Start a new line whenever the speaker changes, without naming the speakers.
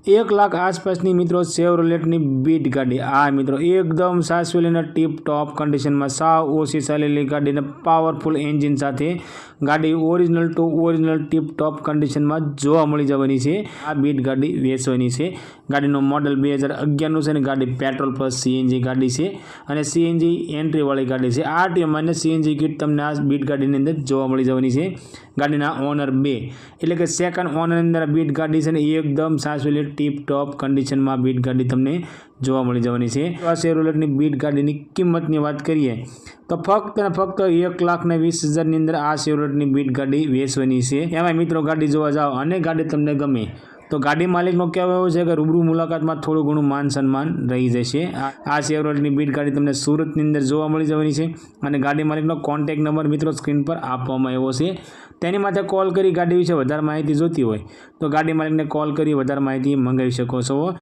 1,00,000 आसपासनी मित्रों शेवरोलेटनी बीट गाड़ी। आ मित्रों एकदम सासवेली टीप टॉप कंडीशन में साव ओછી चालेली गाड़ी ने पावरफुल एंजीन साथे गाड़ी original to original tip top condition में जोवा मळी जवानी छे। आ बीट गाड़ी वेचवानी छे। गाड़ीनो मॉडल 2011 નું છે ને गाड़ी पेट्रोल प्लस सीएनजी गाड़ी છે અને सीएनजी एंट्री वाली गाड़ी છે। आरटीओ में सीएनजी किट तमने आ बीट गाड़ी ની અંદર જોવા મળી જવાની છે। ગાડીના ઓનર 2 એટલે કે સેકન્ડ ઓનર અંદર बीट गाड़ी છે ને એકદમ સાસવેલી ટીપ ટોપ कंडीशन में बीट गाड़ी तमने જોવા મળી જવાની છે। આ શેવરોલેટની बीट ગાડીની કિંમતની વાત કરીએ तो फक्त ने फक्त 1,20,000 ની અંદર આ શેવરોલેટની बीट गाड़ी વેચવાની છે। એમાં મિત્રો ગાડી જોવા જાવ અને ગાડી તમને ગમે तो गाड़ी मालिक नो कहेवो एवो छे के रूबरू मुलाकात में थोड़ું ઘણું मान सम्मान रही जशे। आ शेवरोलेटनी बीट गाड़ी तमने सूरत ની અંદર જોવા મળી જવાની છે અને ગાડી માલિકનો કોન્ટેક્ટ नंबर મિત્રો સ્ક્રીન પર આપવામાં આવ્યો છે। તેની માથે કોલ કરી ગાડી વિશે વધારે માહિતી જોતી હોય તો ગાડી માલિકને કોલ કરી વધારે માહિતી મંગાવી શકો છો।